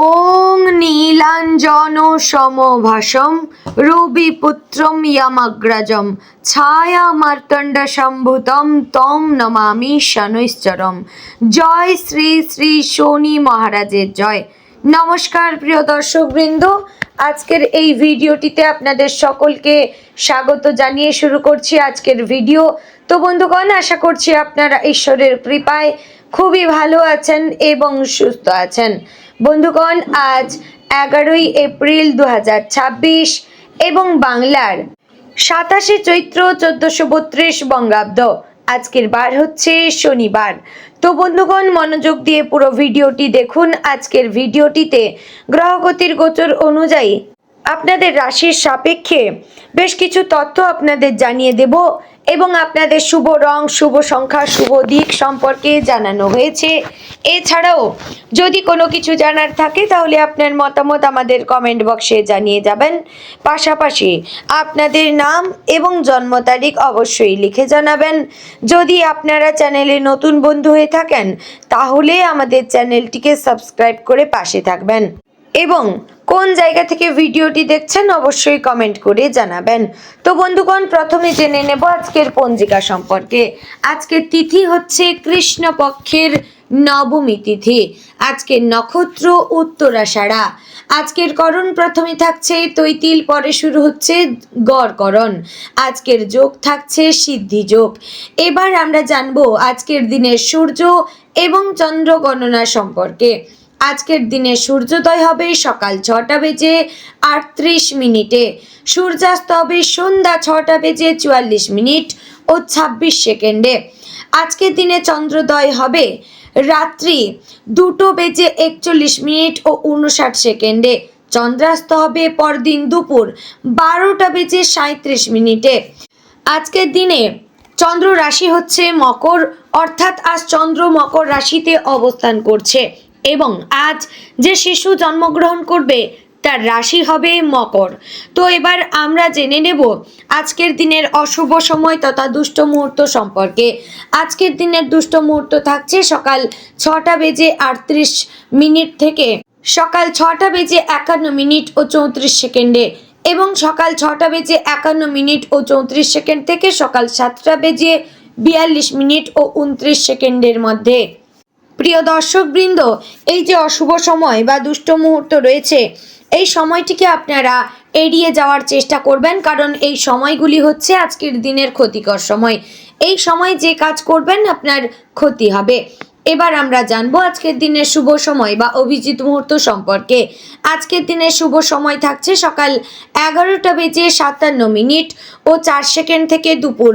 ওং নীলাঞ্জন সমভাসম রবিপুত্রম যমগ্রজম ছায়া মার্তণ্ড সম্ভুতম তম নমামি শনৈশ্চরম। জয় শ্রী শ্রী শনি মহারাজের জয়। নমস্কার প্রিয় দর্শকবৃন্দ, আজকের এই ভিডিওটিতে আপনাদের সকলকে স্বাগত জানিয়ে শুরু করছি আজকের ভিডিও। তো বন্ধুগণ, আশা করছি আপনারা ঈশ্বরের কৃপায় খুবই ভালো আছেন এবং সুস্থ আছেন। বন্ধুগণ, আজ 11ই এপ্রিল 2026 এবং বাংলার 27শে চৈত্র 1432 বঙ্গাব্দ। আজকের বার হচ্ছে শনিবার। তো বন্ধুগণ, মনোযোগ দিয়ে পুরো ভিডিওটি দেখুন। আজকের ভিডিওটিতে গ্রহগতির গোচর অনুযায়ী আপনাদের রাশির সাপেক্ষে বেশ কিছু তথ্য আপনাদের জানিয়ে দেব এবং আপনাদের শুভ রং, শুভ সংখ্যা, শুভ দিক সম্পর্কে জানানো হয়েছে। এছাড়াও যদি কোনো কিছু জানার থাকে তাহলে আপনার মতামত আমাদের কমেন্ট বক্সে জানিয়ে যাবেন। পাশাপাশি আপনাদের নাম এবং জন্ম তারিখ অবশ্যই লিখে জানাবেন। যদি আপনারা চ্যানেলে নতুন বন্ধু হয়ে থাকেন তাহলে আমাদের চ্যানেলটিকে সাবস্ক্রাইব করে পাশে থাকবেন এবং কোন জায়গা থেকে ভিডিওটি দেখছেন অবশ্যই কমেন্ট করে জানাবেন। তো বন্ধুগণ, প্রথমে জেনে নেব আজকের পঞ্জিকা সম্পর্কে। আজকের তিথি হচ্ছে কৃষ্ণপক্ষের নবমী তিথি। আজকের নক্ষত্র উত্তরাষাঢ়া। আজকের করণ প্রথমে থাকছে তৈতিল, পরে শুরু হচ্ছে গড়করণ। আজকের যোগ থাকছে সিদ্ধি যোগ। এবার আমরা জানবো আজকের দিনের সূর্য এবং চন্দ্র গণনা সম্পর্কে। আজকের দিনে সূর্যোদয় হবে সকাল 6:38 সূর্যাস্ত হবে সন্ধ্যা 6:44 ও 26 সেকেন্ডে। আজকের দিনে চন্দ্রোদয় হবে রাত্রি 2:41 ও 59 সেকেন্ডে। চন্দ্রাস্ত হবে পরদিন দুপুর 12:37। আজকের দিনে চন্দ্র রাশি হচ্ছে মকর, অর্থাৎ আজ চন্দ্র মকর রাশিতে অবস্থান করছে এবং আজ যে শিশু জন্মগ্রহণ করবে তার রাশি হবে মকর। তো এবার আমরা জেনে নেব আজকের দিনের অশুভ সময় তথা দুষ্ট মুহূর্ত সম্পর্কে। আজকের দিনের দুষ্ট মুহূর্ত থাকছে সকাল 6:38 থেকে সকাল 6:51 ও 34 সেকেন্ডে এবং সকাল 6:51 ও 34 সেকেন্ড থেকে সকাল 7:42 ও 29 সেকেন্ডের মধ্যে। প্রিয় দর্শকবৃন্দ, এই যে অশুভ সময় বা দুষ্ট মুহূর্ত রয়েছে, এই সময়টিকে আপনারা এড়িয়ে যাওয়ার চেষ্টা করবেন, কারণ এই সময়গুলি হচ্ছে আজকের দিনের ক্ষতিকর সময়। এই সময় যে কাজ করবেন আপনার ক্ষতি হবে। এবার আমরা জানবো আজকের দিনের শুভ সময় বা অভিজিৎ মুহূর্ত সম্পর্কে। আজকের দিনের শুভ সময় থাকছে সকাল 11:57 ও 4 সেকেন্ড থেকে দুপুর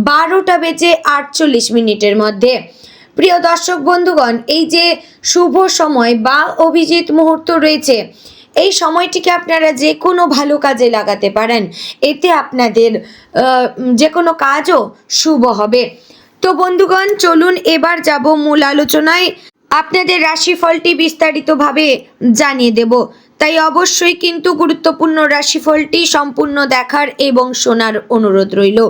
12:48 মধ্যে। প্রিয় দর্শক বন্ধুগণ, এই যে শুভ সময় বা অভিজিৎ মুহূর্ত রয়েছে, এই সময়টিকে আপনারা যে কোনো ভালো কাজে লাগাতে পারেন। এতে আপনাদের যে কোনো কাজও শুভ হবে। তো বন্ধুগণ, চলুন এবার যাব মূল আলোচনায়। আপনাদের রাশিফলটি বিস্তারিতভাবে জানিয়ে দেব, তাই অবশ্যই কিন্তু গুরুত্বপূর্ণ রাশিফলটি সম্পূর্ণ দেখার এবং শোনার অনুরোধ রইল।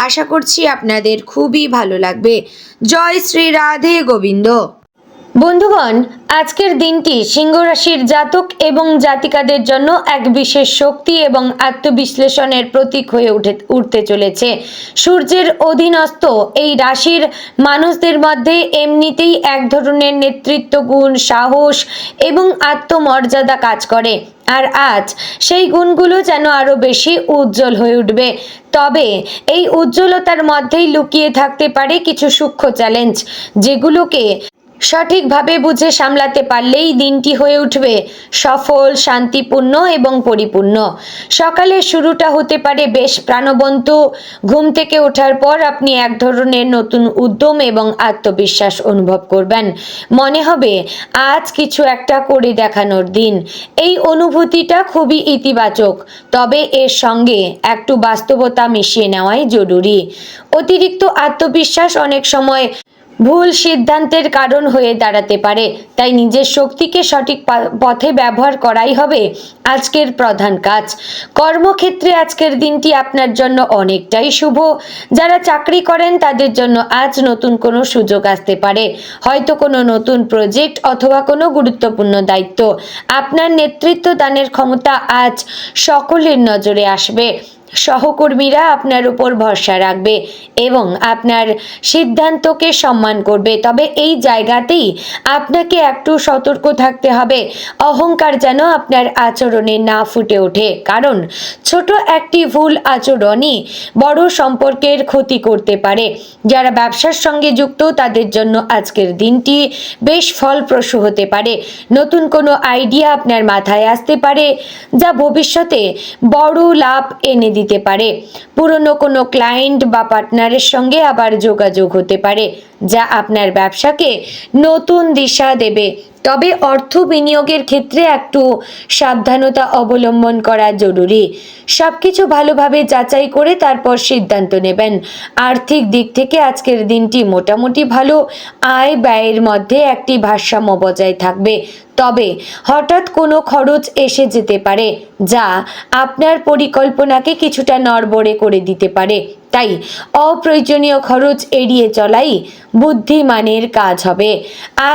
আশা করছি আপনাদের খুবই ভালো লাগবে। জয় শ্রী রাধে গোবিন্দ। বন্ধুগণ, আজকের দিনটি সিংহ রাশির জাতক এবং জাতিকাদের জন্য এক বিশেষ শক্তি এবং আত্মবিশ্লেষণের প্রতীক হয়ে উঠতে চলেছে। সূর্যের অধীনস্থ এই রাশির মানুষদের মধ্যে এমনিতেই এক ধরনের নেতৃত্ব গুণ, সাহস এবং আত্মমর্যাদা কাজ করে, আর আজ সেই গুণগুলো যেন আরো বেশি উজ্জ্বল হয়ে উঠবে। তবে এই উজ্জ্বলতার মধ্যেই লুকিয়ে থাকতে পারে কিছু সূক্ষ্ম চ্যালেঞ্জ, যেগুলোকে সঠিকভাবে বুঝে সামলাতে পারলেই দিনটি হয়ে উঠবে সফল, শান্তিপূর্ণ এবং পরিপূর্ণ। সকালের শুরুটা হতে পারে বেশ প্রাণবন্ত। ঘুম থেকে ওঠার পর আপনি এক ধরনের নতুন উদ্যম এবং আত্মবিশ্বাস অনুভব করবেন। মনে হবে আজ কিছু একটা করে দেখানোর দিন। এই অনুভূতিটা খুবই ইতিবাচক, তবে এর সঙ্গে একটু বাস্তবতা মিশিয়ে নেওয়াই জরুরি। অতিরিক্ত আত্মবিশ্বাস অনেক সময় ভুল সিদ্ধান্তের কারণ হয়ে দাঁড়াতে পারে। তাই নিজের শক্তিকে সঠিক পথে ব্যবহার করাই হবে আজকের প্রধান কাজ। কর্মক্ষেত্রে আজকের দিনটি আপনার জন্য অনেকটাই শুভ। যারা চাকরি করেন তাদের জন্য আজ নতুন কোনো সুযোগ আসতে পারে, হয়তো কোনো নতুন প্রজেক্ট অথবা কোনো গুরুত্বপূর্ণ দায়িত্ব। আপনার নেতৃত্ব দানের ক্ষমতা আজ সকলের নজরে আসবে। সহকর্মীরা আপনার উপর ভরসা রাখবে এবং আপনার সিদ্ধান্তকে সম্মান করবে। তবে এই জায়গাতেই আপনাকে একটু সতর্ক থাকতে হবে, অহংকার যেন আপনার আচরণে না ফুটে ওঠে, কারণ ছোট একটি ভুল আচরণই বড় সম্পর্কের ক্ষতি করতে পারে। যারা ব্যবসার সঙ্গে যুক্ত তাদের জন্য আজকের দিনটি বেশ ফলপ্রসূ হতে পারে। নতুন কোনো আইডিয়া আপনার মাথায় আসতে পারে যা ভবিষ্যতে বড় লাভ এনে দিতে পারে। পুরনো কোনো ক্লায়েন্ট বা পার্টনারের সঙ্গে আবার যোগাযোগ হতে পারে যা আপনার ব্যবসাকে নতুন দিশা দেবে। তবে অর্থ বিনিয়োগের ক্ষেত্রে একটু সাবধানতা অবলম্বন করা জরুরি। সবকিছু ভালোভাবে যাচাই করে তারপর সিদ্ধান্ত নেবেন। আর্থিক দিক থেকে আজকের দিনটি মোটামুটি ভালো। আয় ব্যয়ের মধ্যে একটি ভারসাম্য বজায় থাকবে। তবে হঠাৎ কোনো খরচ এসে যেতে পারে যা আপনার পরিকল্পনাকে কিছুটা নড়বড়ে করে দিতে পারে। তাই অপ্রয়োজনীয় খরচ এড়িয়ে চলাই বুদ্ধিমানের কাজ হবে।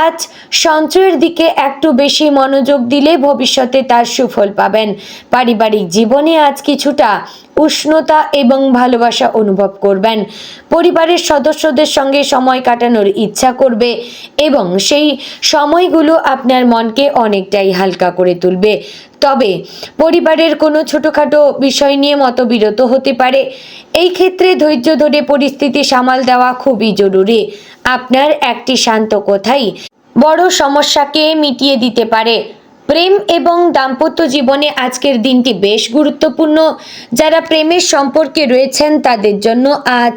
আজ সঞ্চয়ের দিকে একটু বেশি মনোযোগ দিলে ভবিষ্যতে তার সুফল পাবেন। পারিবারিক জীবনে আজ কিছুটা উষ্ণতা এবং ভালোবাসা অনুভব করবেন। পরিবারের সদস্যদের সঙ্গে সময় কাটানোর ইচ্ছা করবে এবং সেই সময়গুলো আপনার মনকে অনেকটাই হালকা করে তুলবে। তবে পরিবারের কোনো ছোটোখাটো বিষয় নিয়ে মতবিরোধ হতে পারে। এই ক্ষেত্রে ধৈর্য ধরে পরিস্থিতি সামাল দেওয়া খুবই জরুরি। আপনার একটি শান্ত কথাই বড় সমস্যাকে মিটিয়ে দিতে পারে। প্রেম এবং দাম্পত্য জীবনে আজকের দিনটি বেশ গুরুত্বপূর্ণ। যারা প্রেমের সম্পর্কে রয়েছেন তাদের জন্য আজ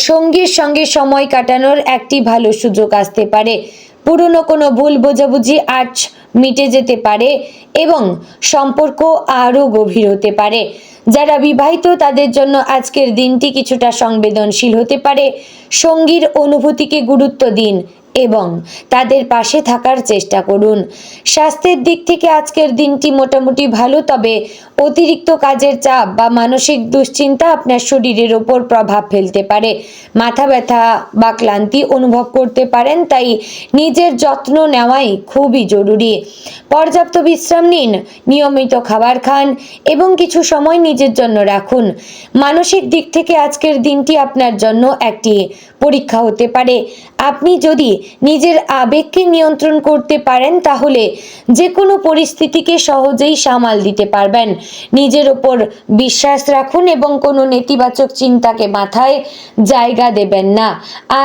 সঙ্গীর সঙ্গে সময় কাটানোর একটি ভালো সুযোগ আসতে পারে। পুরনো কোনো ভুল বোঝাবুঝি আজ মিটে যেতে পারে এবং সম্পর্ক আরও গভীর হতে পারে। যারা বিবাহিত তাদের জন্য আজকের দিনটি কিছুটা সংবেদনশীল হতে পারে। সঙ্গীর অনুভূতিকে গুরুত্ব দিন এবং তাদের পাশে থাকার চেষ্টা করুন। স্বাস্থ্যের দিক থেকে আজকের দিনটি মোটামুটি ভালো, তবে অতিরিক্ত কাজের চাপ বা মানসিক দুশ্চিন্তা আপনার শরীরের ওপর প্রভাব ফেলতে পারে। মাথা ব্যথা বা ক্লান্তি অনুভব করতে পারেন, তাই নিজের যত্ন নেওয়াই খুবই জরুরি। পর্যাপ্ত বিশ্রাম নিন, নিয়মিত খাবার খান এবং কিছু সময় নিজের জন্য রাখুন। মানসিক দিক থেকে আজকের দিনটি আপনার জন্য একটি পরীক্ষা হতে পারে। আপনি যদি নিজের আবেগকে নিয়ন্ত্রণ করতে পারেন তাহলে যে কোনো পরিস্থিতিকে সহজেই সামাল দিতে পারবেন। নিজের ওপর বিশ্বাস রাখুন এবং কোনো নেতিবাচক চিন্তাকে মাথায় জায়গা দেবেন না।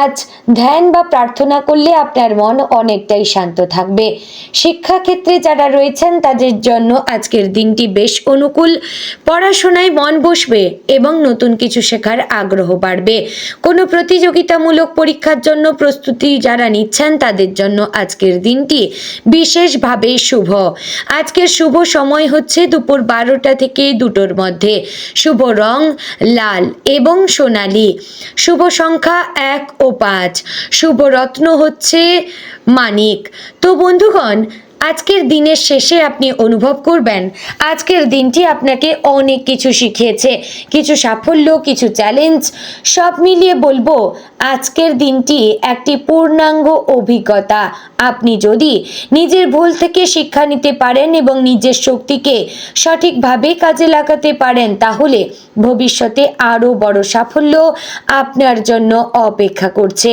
আজ ধ্যান বা প্রার্থনা করলে আপনার মন অনেকটাই শান্ত থাকবে। শিক্ষাক্ষেত্রে যারা রয়েছেন তাদের জন্য আজকের দিনটি বেশ অনুকূল। পড়াশোনায় মন বসবে এবং নতুন কিছু শেখার আগ্রহ বাড়বে। কোনো প্রতিযোগিতামূলক পরীক্ষার জন্য প্রস্তুতি যারা নিচ্ছেন তাদের জন্য আজকের দিনটি বিশেষভাবে শুভ। আজকের শুভ সময় হচ্ছে দুপুর 12টা থেকে 2টোর মধ্যে। শুভ রং লাল এবং সোনালী। শুভ সংখ্যা 1 ও 5। শুভ রত্ন হচ্ছে মানিক। তো বন্ধুগণ, আজকের দিনের শেষে আপনি অনুভব করবেন আজকের দিনটি আপনাকে অনেক কিছু শিখিয়েছে, কিছু সাফল্য, কিছু চ্যালেঞ্জ, সব মিলিয়ে বলবো আজকের দিনটি একটি পূর্ণাঙ্গ অভিজ্ঞতা। আপনি যদি নিজের ভুল থেকে শিক্ষা নিতে পারেন এবং নিজের শক্তিকে সঠিকভাবে কাজে লাগাতে পারেন তাহলে ভবিষ্যতে আরও বড় সাফল্য আপনার জন্য অপেক্ষা করছে।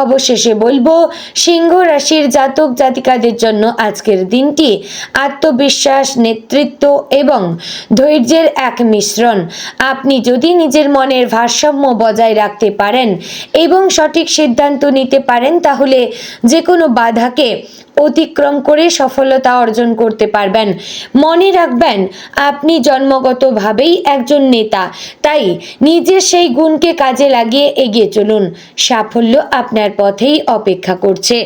অবশেষে বলবো সিংহ রাশির জাতক জাতিকাদের জন্য আজকের দিনটি আত্মবিশ্বাস, নেতৃত্ব এবং ধৈর্যের এক মিশ্রণ। আপনি যদি নিজের মনের ভারসাম্য বজায় রাখতে পারেন এবং সঠিক সিদ্ধান্ত নিতে পারেন তাহলে যে কোনো বাধাকে অতিক্রম করে সফলতা অর্জন করতে পারবেন। মনে রাখবেন আপনি জন্মগতভাবেই একজন নেতা, তাই নিজের সেই গুণকে কাজে লাগিয়ে এগিয়ে চলুন। সাফল্য আপনার পথেই অপেক্ষা করছে।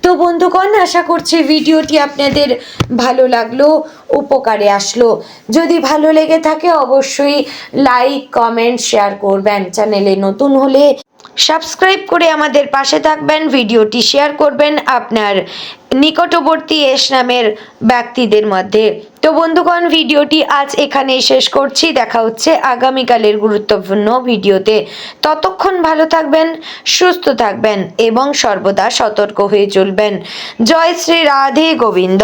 তো বন্ধুগণ, আশা করছি ভিডিওটি আপনাদের ভালো লাগলো, উপকারে আসলো। যদি ভালো লেগে থাকে অবশ্যই লাইক, কমেন্ট, শেয়ার করবেন। চ্যানেলে নতুন হলে সাবস্ক্রাইব করে আমাদের পাশে থাকবেন, ভিডিওটি শেয়ার করবেন আপনার নিকটবর্তী এস নামের ব্যক্তিদের মধ্যে। তো বন্ধুগণ, ভিডিওটি আজ এখানেই শেষ করছি। দেখা হচ্ছে আগামীকালের গুরুত্বপূর্ণ ভিডিওতে। ততক্ষণ ভালো থাকবেন, সুস্থ থাকবেন এবং সর্বদা সতর্ক হয়ে চলবেন। জয় শ্রী রাধে গোবিন্দ।